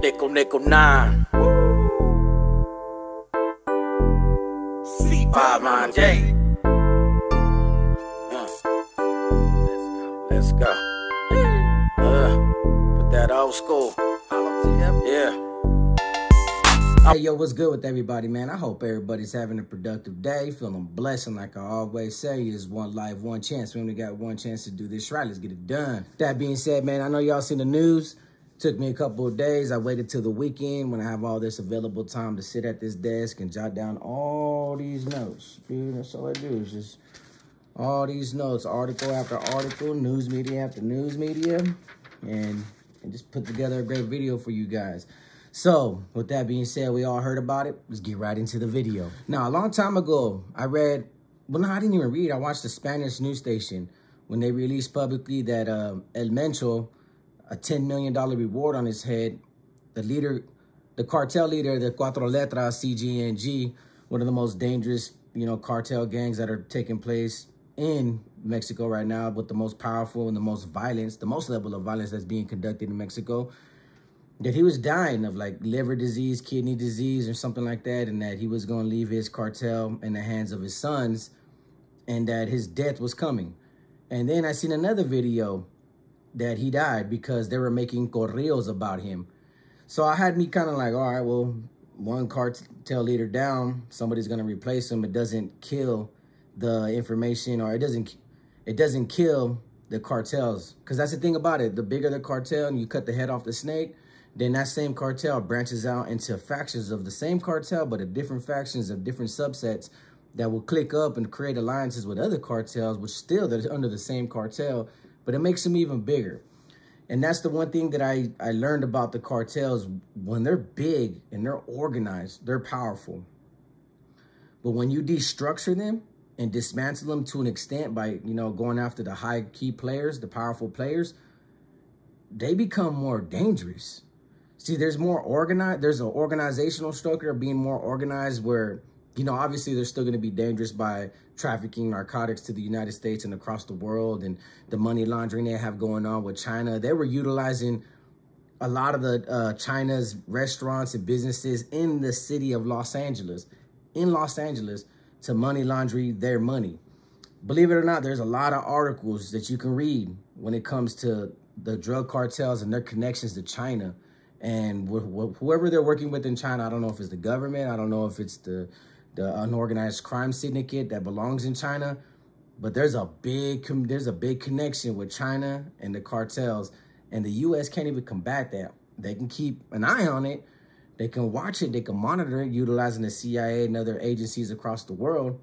Nickel 9. C5 line J. Let's go. Put that old school. Yeah. Hey, yo, what's good with everybody, man? I hope everybody's having a productive day, feeling blessed. And like I always say, is one life, one chance. We only got one chance to do this right. Let's get it done. That being said, man, I know y'all seen the news. Took me a couple of days. I waited till the weekend when I have all this available time to sit at this desk and jot down all these notes. Dude, that's all I do is just all these notes, article after article, news media after news media, and just put together a great video for you guys. So, with that being said, we all heard about it. Let's get right into the video. Now, a long time ago, I read, well, no, I didn't even read. I watched the Spanish news station when they released publicly that El Mencho, a $10 million reward on his head, the cartel leader, the Cuatro Letras, CGNG, one of the most dangerous, cartel gangs that are taking place in Mexico right now, with the most powerful and the most violence, the most level of violence that's being conducted in Mexico, that he was dying of like liver disease, kidney disease, or something like that, and that he was going to leave his cartel in the hands of his sons, and that his death was coming. And then I seen another video that he died because they were making correos about him. So I had me kind of like, all right, well, one cartel leader down, somebody's going to replace him. It doesn't kill the information, or it doesn't kill the cartels. Because that's the thing about it. The bigger the cartel and you cut the head off the snake, then that same cartel branches out into factions of the same cartel, but of different factions of different subsets that will click up and create alliances with other cartels, which still they're under the same cartel, but it makes them even bigger. And that's the one thing that I learned about the cartels. When they're big and they're organized, they're powerful. But when you destructure them and dismantle them to an extent by, going after the high key players, the powerful players, they become more dangerous. See, there's more organized. There's an organizational structure of being more organized where, obviously they're still going to be dangerous by trafficking narcotics to the United States and across the world, and the money laundering they have going on with China. They were utilizing a lot of the China's restaurants and businesses in the city of Los Angeles, to money laundry their money. Believe it or not, there's a lot of articles that you can read when it comes to the drug cartels and their connections to China. And whoever they're working with in China, I don't know if it's the government, I don't know if it's the unorganized crime syndicate that belongs in China, but there's a big connection with China and the cartels, and the U.S. can't even combat that. They can keep an eye on it, they can watch it, they can monitor it, utilizing the CIA and other agencies across the world,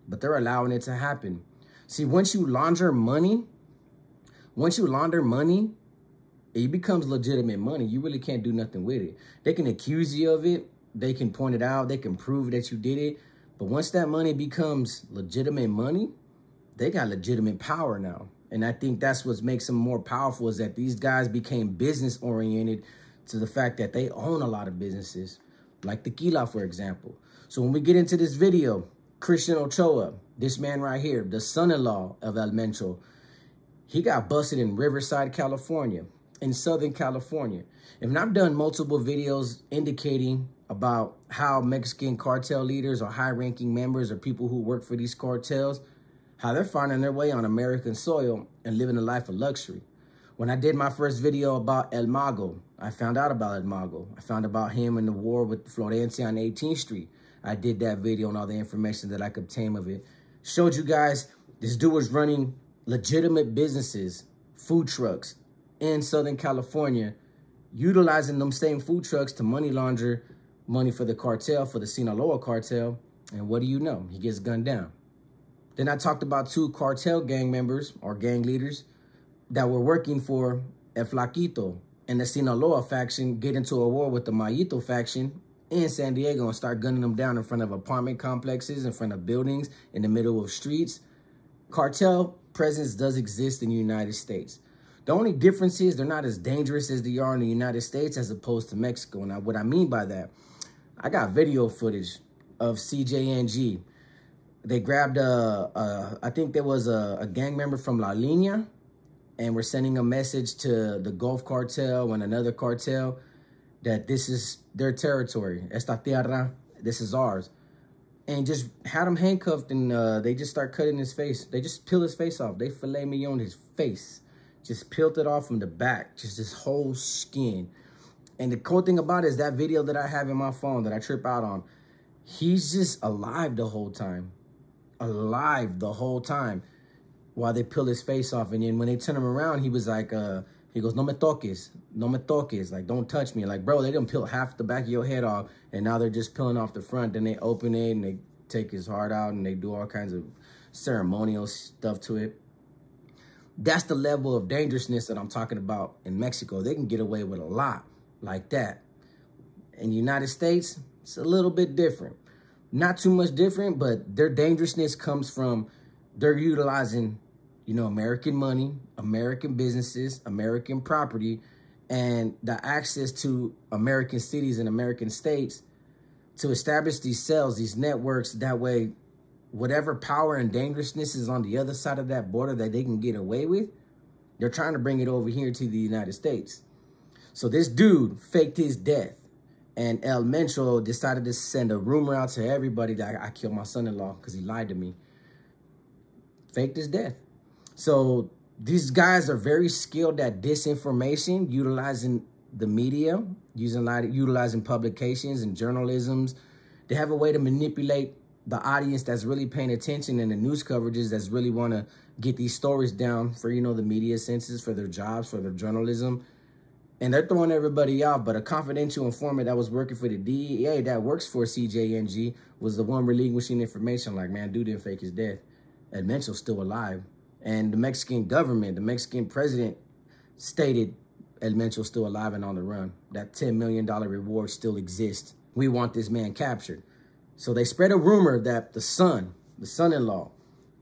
but they're allowing it to happen. See, once you launder money, it becomes legitimate money. You really can't do nothing with it. They can accuse you of it. They can point it out. They can prove that you did it. But once that money becomes legitimate money, they got legitimate power now. And I think that's what makes them more powerful, is that these guys became business oriented to the fact that they own a lot of businesses, like Tequila, for example. So when we get into this video, Christian Ochoa, this man right here, the son-in-law of El Mencho, he got busted in Riverside, California, in Southern California. And I've done multiple videos indicating about how Mexican cartel leaders or high-ranking members or people who work for these cartels, how they're finding their way on American soil and living a life of luxury. When I did my first video about El Mago, I found out about El Mago. I found about him in the war with Florencia on 18th Street. I did that video and all the information that I could obtain of it. Showed you guys this dude was running legitimate businesses, food trucks, in Southern California, utilizing them same food trucks to money launder money for the cartel, for the Sinaloa cartel. And what do you know? He gets gunned down. Then I talked about two cartel gang members or gang leaders that were working for El Flaquito and the Sinaloa faction get into a war with the Mayito faction in San Diego and start gunning them down in front of apartment complexes, in front of buildings, in the middle of streets. Cartel presence does exist in the United States. The only difference is they're not as dangerous as they are in the United States as opposed to Mexico. Now, what I mean by that, I got video footage of CJNG. They grabbed I think there was a gang member from La Línea, and were sending a message to the Gulf Cartel and another cartel that this is their territory. Esta tierra, this is ours. And just had him handcuffed, and they just start cutting his face. They just peel his face off. They filet mignon his face. Just peeled it off from the back, just his whole skin. And the cool thing about it is that video that I have in my phone that I trip out on, he's just alive the whole time. Alive the whole time while they peel his face off. And then when they turn him around, he was like, he goes, no me toques, no me toques. Like, don't touch me. Like, bro, they done peel half the back of your head off, and now they're just peeling off the front. Then they open it, and they take his heart out, and they do all kinds of ceremonial stuff to it. That's the level of dangerousness that I'm talking about in Mexico. They can get away with a lot like that. In the United States, it's a little bit different. Not too much different, but their dangerousness comes from they're utilizing, you know, American money, American businesses, American property, and the access to American cities and American states to establish these cells, these networks. That way, whatever power and dangerousness is on the other side of that border that they can get away with, they're trying to bring it over here to the United States. So this dude faked his death, and El Mencho decided to send a rumor out to everybody that I killed my son-in-law because he lied to me. Faked his death. So these guys are very skilled at disinformation, utilizing the media, utilizing publications and journalisms. They have a way to manipulate the audience that's really paying attention, and the news coverages that's really want to get these stories down for, you know, the media senses, for their jobs, for their journalism. And they're throwing everybody out. But a confidential informant that was working for the DEA that works for CJNG was the one relinquishing information like, man, dude didn't fake his death. El Mencho's still alive. And the Mexican government, the Mexican president stated El Mencho's still alive and on the run. That $10 million reward still exists. We want this man captured. So they spread a rumor that the son-in-law,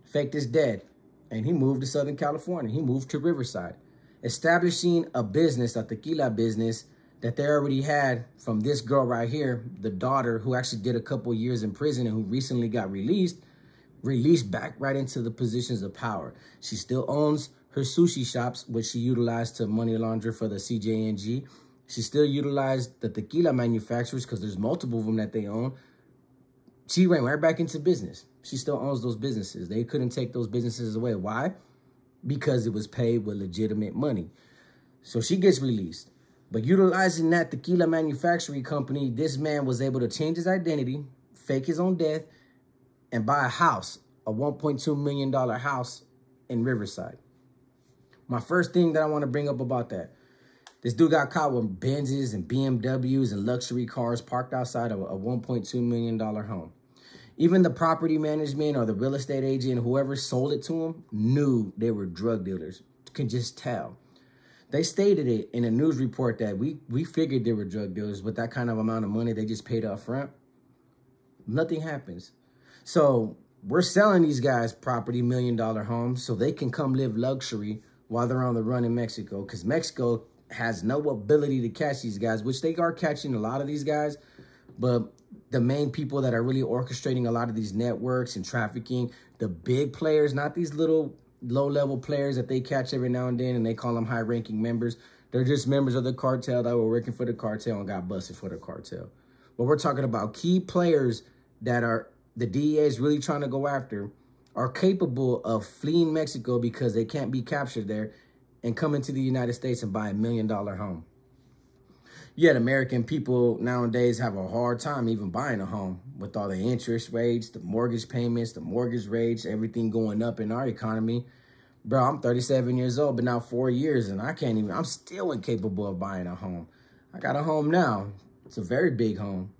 faked his death, and he moved to Southern California. He moved to Riverside, establishing a business, a tequila business, that they already had from this girl right here, the daughter, who actually did a couple years in prison and who recently got released back right into the positions of power. She still owns her sushi shops, which she utilized to money launder for the CJNG. She still utilized the tequila manufacturers because there's multiple of them that they own. She ran right back into business. She still owns those businesses. They couldn't take those businesses away. Why? Because it was paid with legitimate money. So she gets released. But utilizing that tequila manufacturing company, this man was able to change his identity, fake his own death, and buy a house, a $1.2 million house in Riverside. My first thing that I want to bring up about that, this dude got caught with Benzes and BMWs and luxury cars parked outside of a $1.2 million home. Even the property management or the real estate agent, whoever sold it to him, knew they were drug dealers. Can just tell. They stated it in a news report that we figured they were drug dealers with that kind of amount of money they just paid up front. Nothing happens. So we're selling these guys property, $1 million homes, so they can come live luxury while they're on the run in Mexico, because Mexico has no ability to catch these guys, which they are catching a lot of these guys. But the main people that are really orchestrating a lot of these networks and trafficking, the big players, not these little low-level players that they catch every now and then and they call them high-ranking members. They're just members of the cartel that were working for the cartel and got busted for the cartel. But we're talking about key players that are the DEA is really trying to go after, are capable of fleeing Mexico because they can't be captured there and coming to the United States and buy a $1 million home. Yet American people nowadays have a hard time even buying a home with all the interest rates, the mortgage payments, the mortgage rates, everything going up in our economy. Bro, I'm 37 years old, been out 4 years, and I'm still incapable of buying a home. I got a home now. It's a very big home.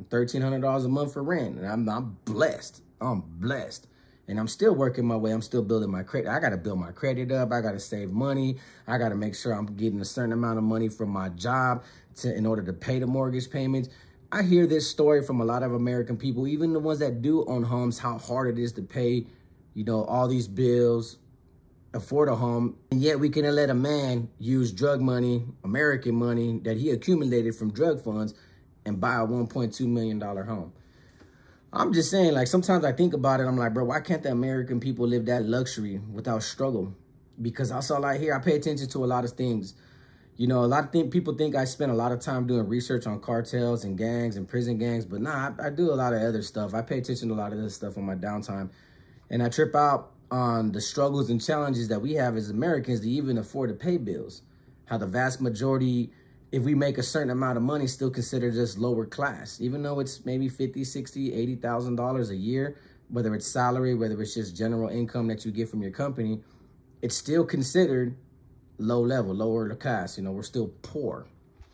$1,300 a month for rent, and I'm blessed. I'm blessed. And I'm still working my way. I'm still building my credit. I got to build my credit up. I got to save money. I got to make sure I'm getting a certain amount of money from my job in order to pay the mortgage payments. I hear this story from a lot of American people, even the ones that do own homes, how hard it is to pay, you know, all these bills, afford a home. And yet we can let a man use drug money, American money that he accumulated from drug funds and buy a $1.2 million home. I'm just saying, like, sometimes I think about it. I'm like, bro, why can't the American people live that luxury without struggle? Because I saw, like, here, I pay attention to a lot of things. You know, a lot of people think I spend a lot of time doing research on cartels and gangs and prison gangs, but nah, I do a lot of other stuff. I pay attention to a lot of this stuff on my downtime, and I trip out on the struggles and challenges that we have as Americans to even afford to pay bills. How the vast majority, if we make a certain amount of money, still considered us lower class, even though it's maybe $50, $60, $80,000 a year, whether it's salary, whether it's just general income that you get from your company, it's still considered low level, lower class. You know, we're still poor.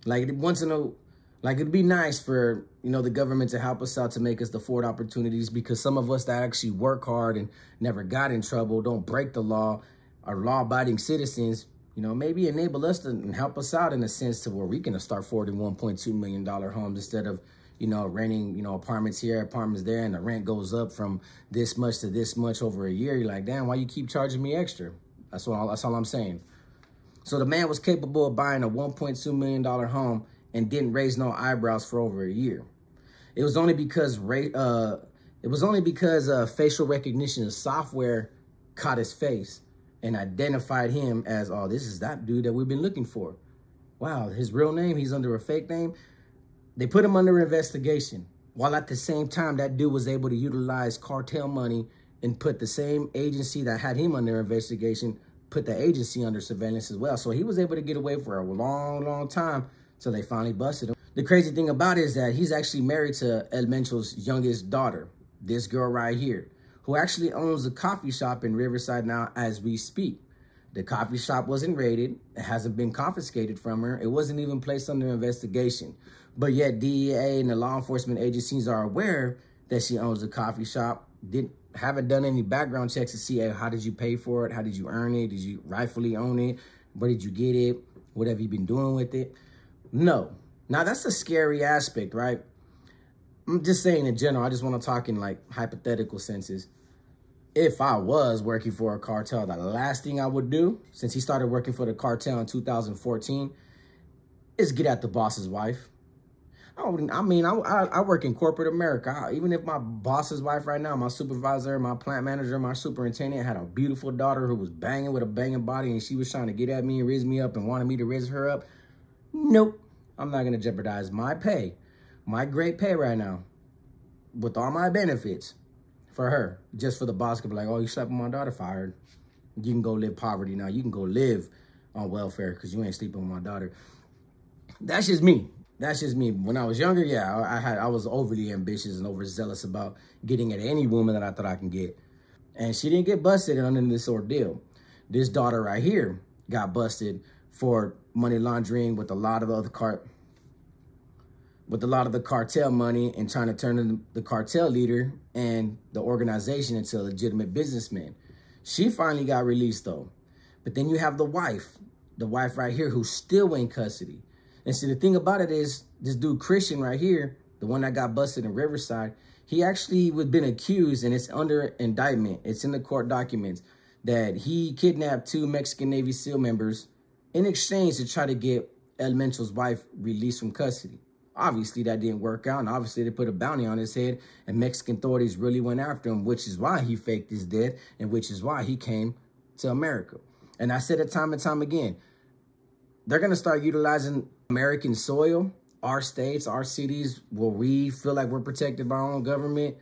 Like it'd be nice for, you know, the government to help us out to make us afford opportunities, because some of us that actually work hard and never got in trouble, don't break the law, are law-abiding citizens, you know, maybe enable us to and help us out in a sense to where we can start affording $1.2 million homes instead of, you know, renting, you know, apartments here, apartments there, and the rent goes up from this much to this much over a year. You're like, damn, why you keep charging me extra? That's all I'm saying. So the man was capable of buying a $1.2 million home and didn't raise no eyebrows for over a year. It was only because facial recognition software caught his face and identified him as, oh, this is that dude that we've been looking for. Wow, his real name, he's under a fake name. They put him under investigation, while at the same time that dude was able to utilize cartel money and put the same agency that had him under investigation, put the agency under surveillance as well. So he was able to get away for a long, long time till they finally busted him. The crazy thing about it is that he's actually married to El Mencho's youngest daughter, this girl right here, who actually owns a coffee shop in Riverside now as we speak. The coffee shop wasn't raided. It hasn't been confiscated from her. It wasn't even placed under investigation. But yet DEA and the law enforcement agencies are aware that she owns a coffee shop. Haven't done any background checks to see, hey, how did you pay for it? How did you earn it? Did you rightfully own it? Where did you get it? What have you been doing with it? No. Now, that's a scary aspect, right? I'm just saying in general. I just want to talk in like hypothetical senses. If I was working for a cartel, the last thing I would do, since he started working for the cartel in 2014, is get at the boss's wife. I work in corporate America. Even if my boss's wife right now, my supervisor, my plant manager, my superintendent had a beautiful daughter who was banging with a banging body and she was trying to get at me and raise me up and wanted me to raise her up, nope. I'm not going to jeopardize my pay, my great pay right now, with all my benefits for her, just for the boss to be like, oh, you slept with my daughter, fired. You can go live poverty now. You can go live on welfare because you ain't sleeping with my daughter. That's just me. That's just me. When I was younger, yeah, I was overly ambitious and overzealous about getting at any woman that I thought I can get. And she didn't get busted under this ordeal. This daughter right here got busted for money laundering with a lot of the cartel money and trying to turn the cartel leader and the organization into a legitimate businessman. She finally got released though. But then you have the wife right here who's still in custody. And see, the thing about it is, this dude Christian right here, the one that got busted in Riverside, he actually was been accused, and it's under indictment. It's in the court documents that he kidnapped 2 Mexican Navy SEAL members in exchange to try to get El Mencho's wife released from custody. Obviously, that didn't work out, and obviously they put a bounty on his head, and Mexican authorities really went after him, which is why he faked his death, and which is why he came to America. And I said it time and time again, they're going to start utilizing American soil, our states, our cities, where we feel like we're protected by our own government,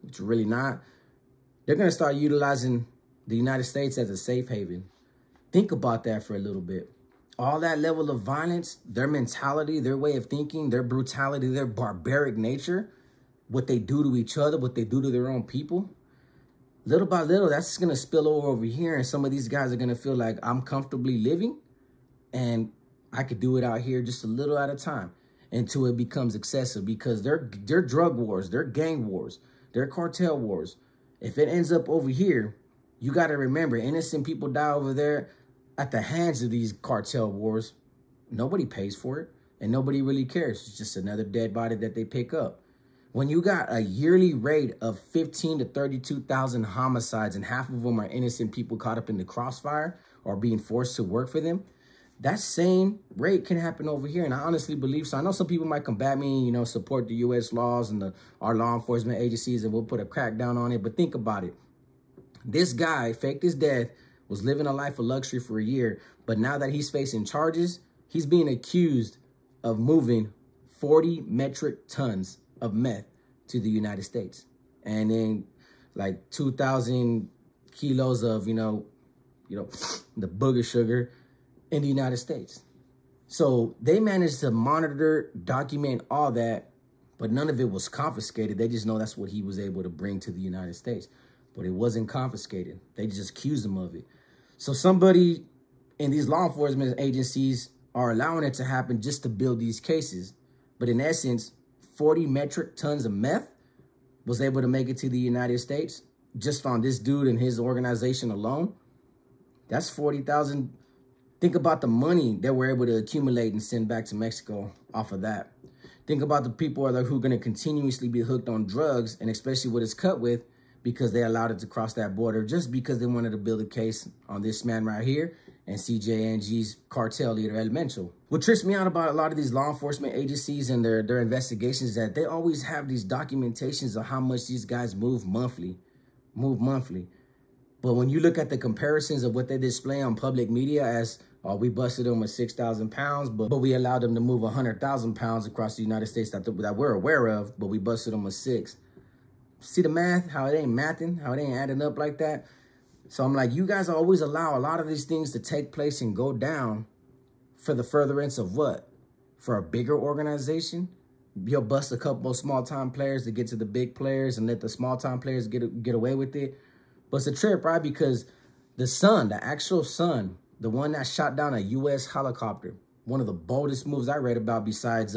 which we're really not. They're going to start utilizing the United States as a safe haven. Think about that for a little bit. All that level of violence, their mentality, their way of thinking, their brutality, their barbaric nature, what they do to each other, what they do to their own people, little by little, that's going to spill over here. And some of these guys are going to feel like I'm comfortably living and I could do it out here just a little at a time until it becomes excessive, because they're drug wars, they're gang wars, they're cartel wars. If it ends up over here, you got to remember, innocent people die over there at the hands of these cartel wars. Nobody pays for it and nobody really cares. It's just another dead body that they pick up. When you got a yearly rate of 15 to 32,000 homicides and half of them are innocent people caught up in the crossfire or being forced to work for them, that same rate can happen over here. And I honestly believe so. I know some people might combat me, you know, support the U.S. laws and our law enforcement agencies, and we'll put a crackdown on it. But think about it. This guy faked his death, was living a life of luxury for a year. But now that he's facing charges, He's being accused of moving 40 metric tons of meth to the United States. And then like 2,000 kilos of, the booger sugar in the United States. So they managed to monitor, document all that, but none of it was confiscated. They just know that's what he was able to bring to the United States. But it wasn't confiscated. They just accused him of it. So somebody in these law enforcement agencies are allowing it to happen just to build these cases. But in essence, 40 metric tons of meth was able to make it to the United States just on this dude and his organization alone. That's 40,000. Think about the money that we're able to accumulate and send back to Mexico off of that. Think about the people who are going to continuously be hooked on drugs, and especially what it's cut with, because they allowed it to cross that border just because they wanted to build a case on this man right here and CJNG's cartel leader, El Mencho. What trips me out about a lot of these law enforcement agencies and their investigations is that they always have these documentations of how much these guys move monthly. But when you look at the comparisons of what they display on public media as, oh, we busted them with 6,000 pounds, but we allowed them to move 100,000 pounds across the United States that we're aware of, but we busted them with 6. See the math, how it ain't mathing, how it ain't adding up like that? So I'm like, you guys always allow a lot of these things to take place and go down for the furtherance of what? For a bigger organization? You'll bust a couple of small-time players to get to the big players and let the small-time players get away with it. But it's a trip, right? Because the son, the actual son, the one that shot down a U.S. helicopter, one of the boldest moves I read about besides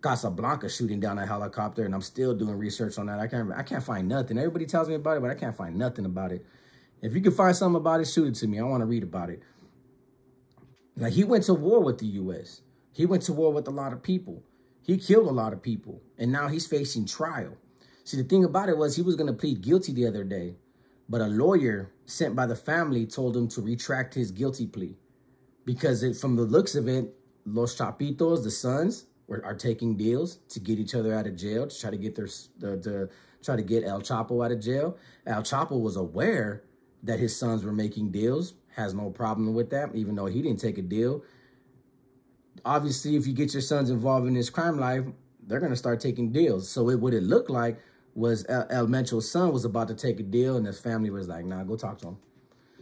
Casablanca shooting down a helicopter, and I'm still doing research on that. I can't find nothing. Everybody tells me about it, but I can't find nothing about it. If you can find something about it, shoot it to me. I want to read about it. Like, he went to war with the U.S. He went to war with a lot of people. He killed a lot of people, and now he's facing trial. See, the thing about it was he was going to plead guilty the other day, but a lawyer sent by the family told him to retract his guilty plea because from the looks of it, Los Chapitos, the sons, are taking deals to get each other out of jail, to try to get try to get El Chapo out of jail. El Chapo was aware that his sons were making deals, has no problem with that, even though he didn't take a deal. Obviously, if you get your sons involved in this crime life, they're going to start taking deals. So what it looked like was El Mencho's son was about to take a deal, and his family was like, nah, go talk to him.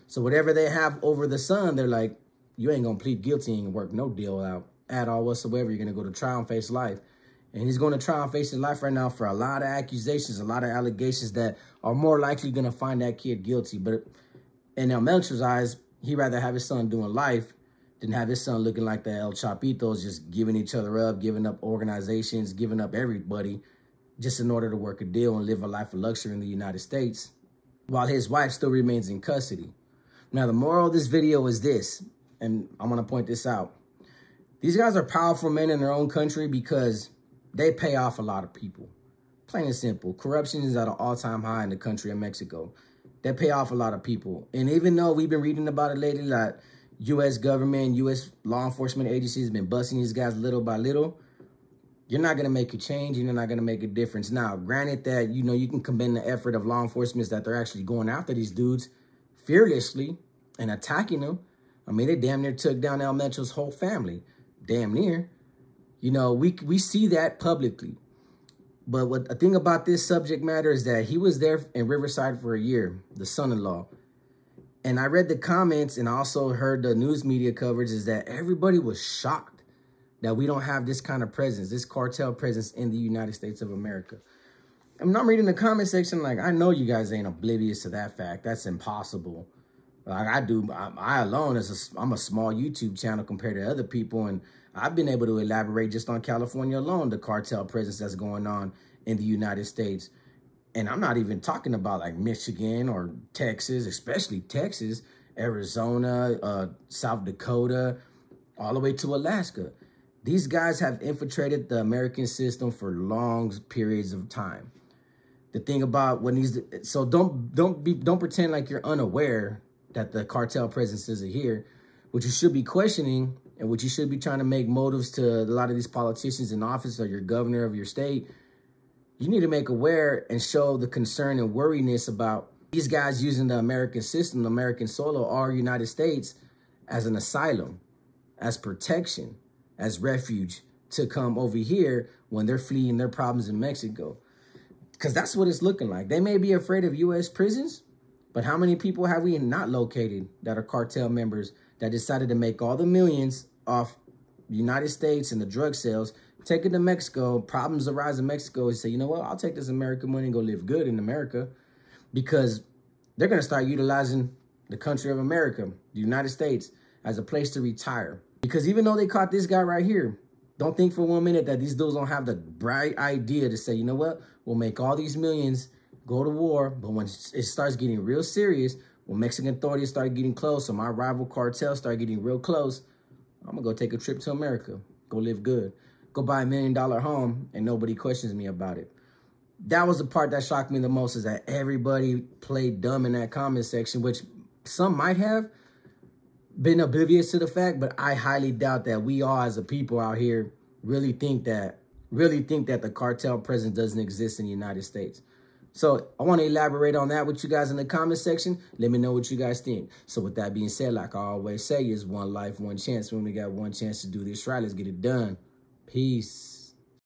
So whatever they have over the son, they're like, you ain't going to plead guilty and work no deal out at all whatsoever. You're going to go to trial and face life. And he's going to trial and face his life right now for a lot of accusations, a lot of allegations that are more likely going to find that kid guilty. But in El Mencho's eyes, he'd rather have his son doing life than have his son looking like the El Chapitos, just giving each other up, giving up organizations, giving up everybody, just in order to work a deal and live a life of luxury in the United States, while his wife still remains in custody. Now, the moral of this video is this, and I'm going to point this out. These guys are powerful men in their own country because they pay off a lot of people. Plain and simple. Corruption is at an all-time high in the country of Mexico. They pay off a lot of people. And even though we've been reading about it lately, like U.S. government, U.S. law enforcement agencies have been busting these guys little by little, you're not going to make a change. You're not going to make a difference. Now, granted that, you can commend the effort of law enforcement that they're actually going after these dudes fearlessly and attacking them. I mean, they damn near took down El Mencho's whole family. Damn near. We see that publicly. But what the thing about this subject matter is that he was there in Riverside for a year, the son-in-law. And I read the comments and I also heard the news media coverage is that everybody was shocked that we don't have this kind of presence, this cartel presence in the United States of America. And I'm reading the comment section like, I know you guys ain't oblivious to that fact. That's impossible. Like I alone, I'm a small YouTube channel compared to other people. And I've been able to elaborate just on California alone, the cartel presence that's going on in the United States. And I'm not even talking about like Michigan or Texas, especially Texas, Arizona, South Dakota, all the way to Alaska. These guys have infiltrated the American system for long periods of time. The thing about so don't pretend like you're unaware that the cartel presence isn't here. What you should be questioning and what you should be trying to make motives to a lot of these politicians in office or your governor of your state, you need to make aware and show the concern and worriness about these guys using the American system, the American soil, our United States as an asylum. as protection, as refuge to come over here when they're fleeing their problems in Mexico. Because that's what it's looking like. They may be afraid of U.S. prisons, but how many people have we not located that are cartel members that decided to make all the millions off the United States and the drug sales, take it to Mexico, problems arise in Mexico, and say, you know what, I'll take this American money and go live good in America, because they're going to start utilizing the country of America, the United States, as a place to retire. Because even though they caught this guy right here, don't think for 1 minute that these dudes don't have the bright idea to say, you know what, we'll make all these millions, go to war, but when it starts getting real serious, when Mexican authorities start getting close, or my rival cartels start getting real close, I'm going to go take a trip to America, go live good, go buy $1 million home, and nobody questions me about it. That was the part that shocked me the most, is that everybody played dumb in that comment section, which some might have been oblivious to the fact, but I highly doubt that we all as a people out here really think that the cartel presence doesn't exist in the United States. So I want to elaborate on that with you guys in the comment section. Let me know what you guys think. So with that being said, like I always say, is one life, one chance. We only got one chance to do this right. Let's get it done. Peace.